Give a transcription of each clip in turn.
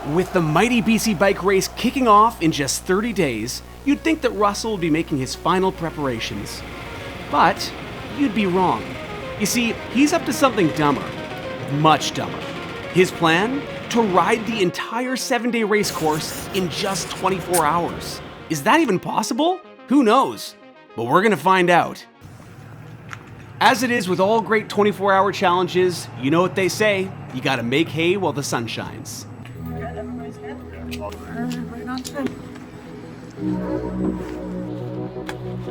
With the mighty BC bike race kicking off in just 30 days, you'd think that Russell would be making his final preparations. But you'd be wrong. You see, he's up to something dumber. Much dumber. His plan? To ride the entire 7-day race course in just 24 hours. Is that even possible? Who knows? But we're gonna find out. As it is with all great 24-hour challenges, you know what they say, you gotta make hay while the sun shines. Everybody's good? Right on time.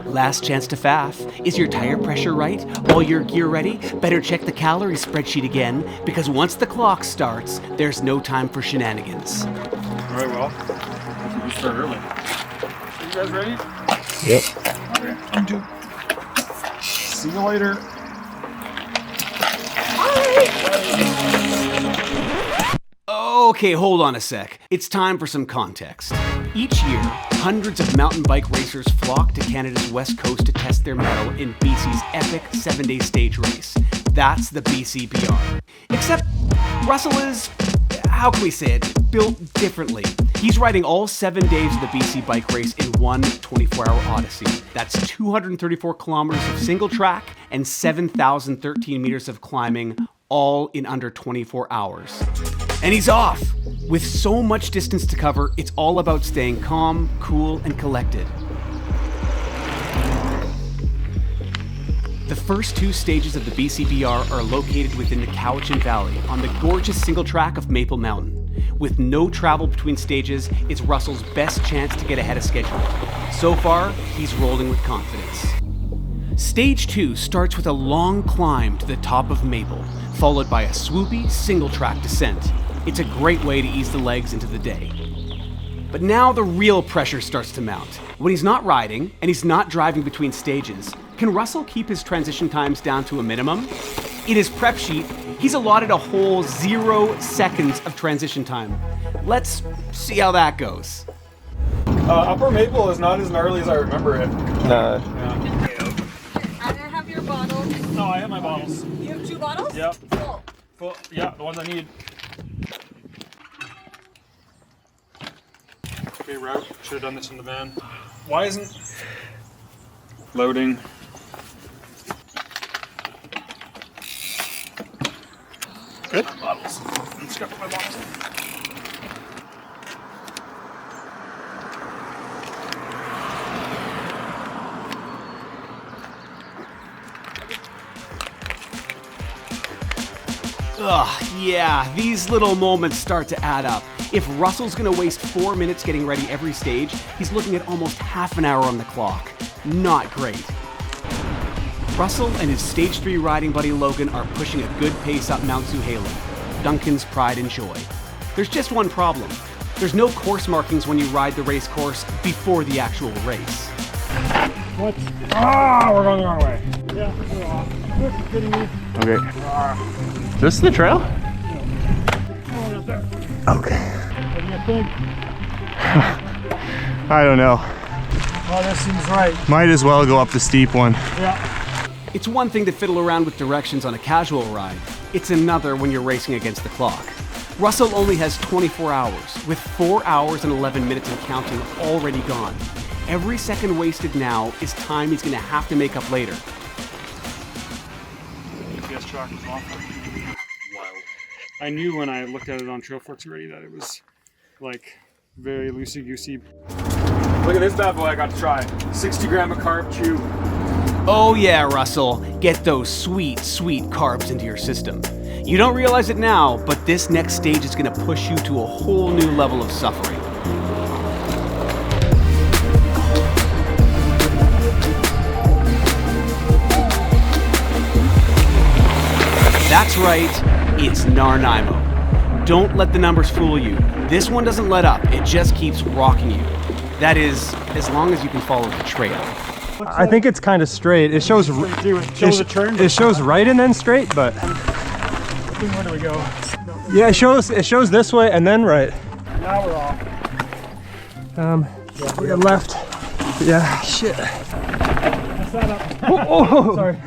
Last chance to faff. Is your tire pressure right? All your gear ready? Better check the calorie spreadsheet again, because once the clock starts, there's no time for shenanigans. Alright, well, we start early. Are you guys ready? Yep. Okay, I'm due. See you later. Okay, hold on a sec. It's time for some context. Each year, hundreds of mountain bike racers flock to Canada's west coast to test their mettle in BC's epic 7-day stage race. That's the BCBR. Except Russell is, how can we say it, built differently. He's riding all 7 days of the BC bike race in one 24-hour odyssey. That's 234 kilometers of single track and 7,013 meters of climbing, all in under 24 hours. And he's off! With so much distance to cover, it's all about staying calm, cool, and collected. The first 2 stages of the BCBR are located within the Cowichan Valley on the gorgeous single track of Maple Mountain. With no travel between stages, it's Russell's best chance to get ahead of schedule. So far, he's rolling with confidence. Stage 2 starts with a long climb to the top of Maple, followed by a swoopy single track descent. It's a great way to ease the legs into the day. But now the real pressure starts to mount. When he's not riding, and he's not driving between stages, can Russell keep his transition times down to a minimum? In his prep sheet, he's allotted a whole 0 seconds of transition time. Let's see how that goes. Upper Maple is not as gnarly as I remember it. Nah. Yeah. I don't have your bottles. No, I have my bottles. You have 2 bottles? Yep. Full. Well, yeah, the ones I need. Okay, route. Should have done this in the van. Why isn't loading? Good. Bottles. Let's go for my bottles. Ugh, yeah, these little moments start to add up. If Russell's gonna waste 4 minutes getting ready every stage, he's looking at almost half an hour on the clock. Not great. Russell and his stage 3 riding buddy Logan are pushing a good pace up Mount Zuhalem, Duncan's pride and joy. There's just one problem. There's no course markings when you ride the race course before the actual race. What? Ah, we're going the wrong way. Yeah, we're off. This is getting me. Okay. Is this the trail? Oh, up there. Okay. What do you think? I don't know. Oh, this seems right. Might as well go up the steep one. Yeah. It's one thing to fiddle around with directions on a casual ride. It's another when you're racing against the clock. Russell only has 24 hours, with 4 hours and 11 minutes and counting already gone. Every second wasted now is time he's gonna have to make up later. GPS track is off. Wow. I knew when I looked at it on Trailforks already that it was like very loosey-goosey. Look at this bad boy I got to try. 60 gram of carb chew. Oh yeah, Russell, get those sweet, sweet carbs into your system. You don't realize it now, but this next stage is gonna push you to a whole new level of suffering. That's right, it's Nanaimo. Don't let the numbers fool you. This one doesn't let up, it just keeps rocking you. That is, as long as you can follow the trail. I think it's kind of straight. It shows a turn. It shows right and then straight, but Where do we go? yeah, it shows this way and then right. Now we're off. We got left. Yeah, shit. Mess that up. Oh. Sorry.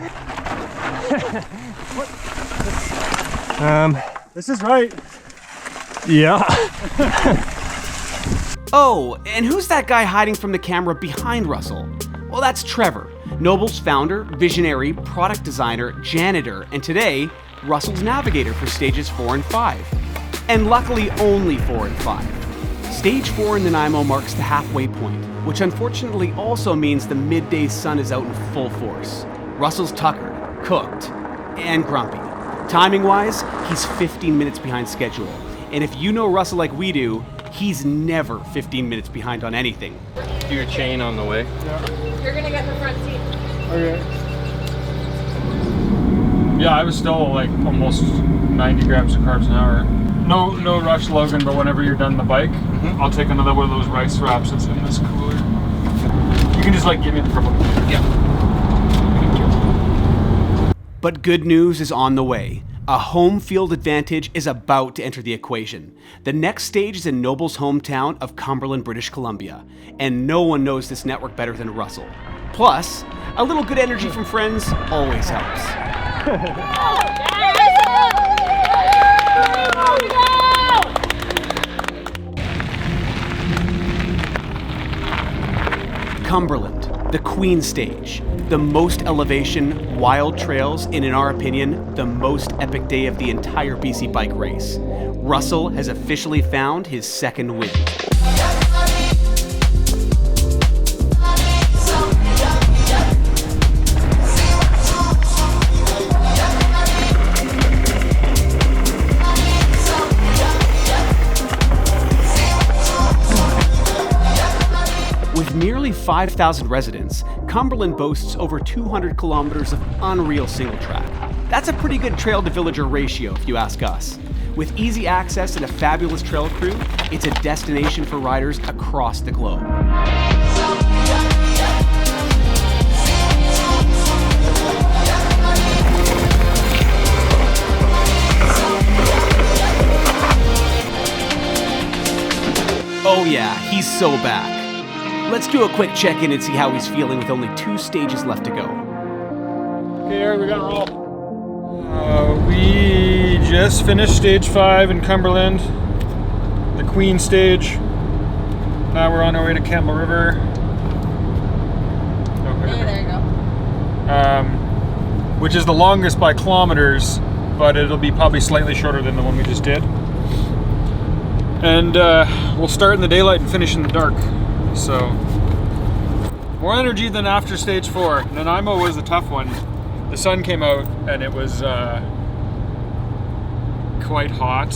This This is right. Yeah. Oh, and who's that guy hiding from the camera behind Russell? Well, that's Trevor, NOBL's founder, visionary, product designer, janitor, and today, Russell's navigator for stages 4 and 5. And luckily, only 4 and 5. Stage 4 in Nanaimo marks the halfway point, which unfortunately also means the midday sun is out in full force. Russell's tuckered, cooked, and grumpy. Timing-wise, he's 15 minutes behind schedule. And if you know Russell like we do, he's never 15 minutes behind on anything. Do your chain on the way. You're gonna get the front seat. Okay. Yeah, I was still like almost 90 grams of carbs an hour. No rush, Logan, but whenever you're done the bike, I'll take another one of those rice wraps that's in this cooler. You can just like give me the purple. Yeah. But good news is on the way. A home field advantage is about to enter the equation. The next stage is in NOBL's hometown of Cumberland, British Columbia, and no one knows this network better than Russell. Plus, a little good energy from friends always helps. Cumberland, the Queen Stage, the most elevation, wild trails, and in our opinion, the most epic day of the entire BC bike race. Russell has officially found his second win. With nearly 5,000 residents, Cumberland boasts over 200 kilometers of unreal single track. That's a pretty good trail to villager ratio, if you ask us. With easy access and a fabulous trail crew, it's a destination for riders across the globe. Oh yeah, he's so back. Let's do a quick check-in and see how he's feeling with only 2 stages left to go. Okay, Aaron, we gotta roll. We just finished stage 5 in Cumberland, the Queen stage. Now we're on our way to Campbell River. Yeah, there you go. Which is the longest by kilometers, but it'll be probably slightly shorter than the one we just did. And we'll start in the daylight and finish in the dark. So, more energy than after stage 4. Nanaimo was a tough one. The sun came out and it was quite hot.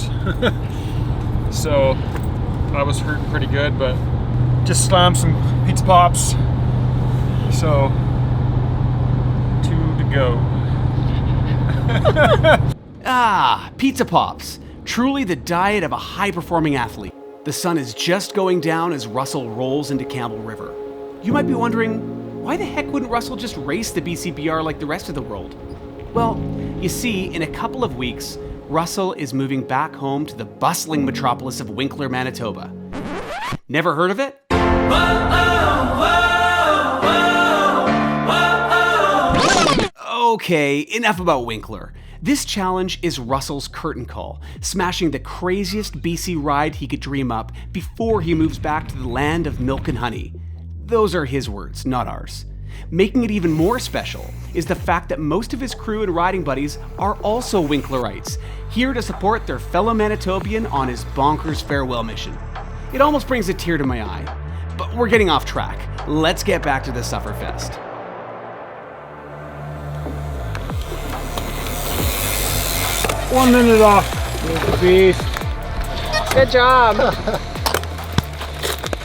So, I was hurting pretty good, but just slammed some pizza pops. So, 2 to go. Ah, pizza pops. Truly the diet of a high-performing athlete. The sun is just going down as Russell rolls into Campbell River. You might be wondering, why the heck wouldn't Russell just race the BCBR like the rest of the world? Well, you see, in a couple of weeks, Russell is moving back home to the bustling metropolis of Winkler, Manitoba. Never heard of it? Okay, enough about Winkler. This challenge is Russell's curtain call, smashing the craziest BC ride he could dream up before he moves back to the land of milk and honey. Those are his words, not ours. Making it even more special is the fact that most of his crew and riding buddies are also Winklerites, here to support their fellow Manitobian on his bonkers farewell mission. It almost brings a tear to my eye. But we're getting off track. Let's get back to the Sufferfest. One minute off. Beast. Good job.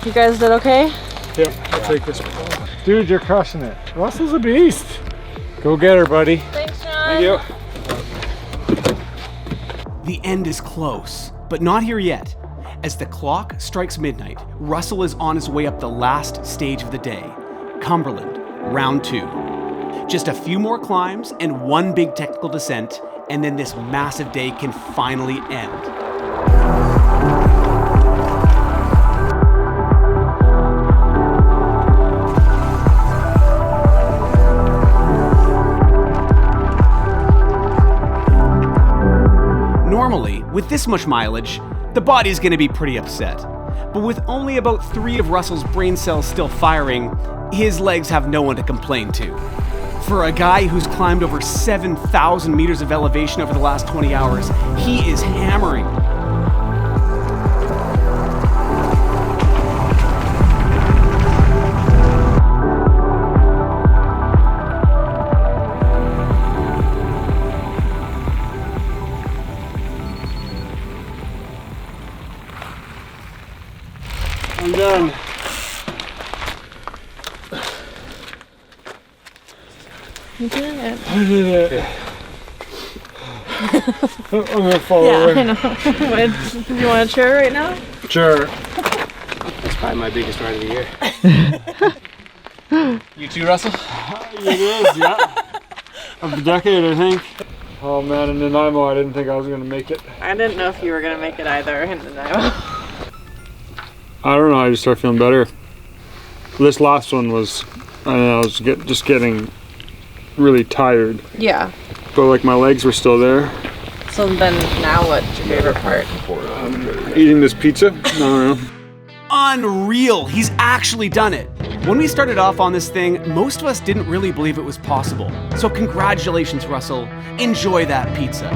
You guys did okay? Yep, I'll take this one. Dude, you're crushing it. Russell's a beast. Go get her, buddy. Thanks, Sean. Thank you. The end is close, but not here yet. As the clock strikes midnight, Russell is on his way up the last stage of the day, Cumberland, round 2. Just a few more climbs and one big technical descent, and then this massive day can finally end. Normally, with this much mileage, the body's gonna be pretty upset. But with only about 3 of Russell's brain cells still firing, his legs have no one to complain to. For a guy who's climbed over 7,000 meters of elevation over the last 20 hours, he is hammering. I'm done. You did it. I did it. I'm gonna fall Yeah, over. I know. Do you want a chair right now? Sure. That's probably my biggest ride of the year. You too, Russell? It is, yeah. Of the decade, I think. Oh man, in Nanaimo, I didn't think I was gonna make it. I didn't know if you were going to make it either in Nanaimo. I don't know, I just started feeling better. This last one was, I don't know, I was just getting really tired. Yeah. But like my legs were still there. So then now what's your favorite part? Eating this pizza? I don't know. Unreal, he's actually done it. When we started off on this thing, most of us didn't really believe it was possible. So congratulations, Russell. Enjoy that pizza.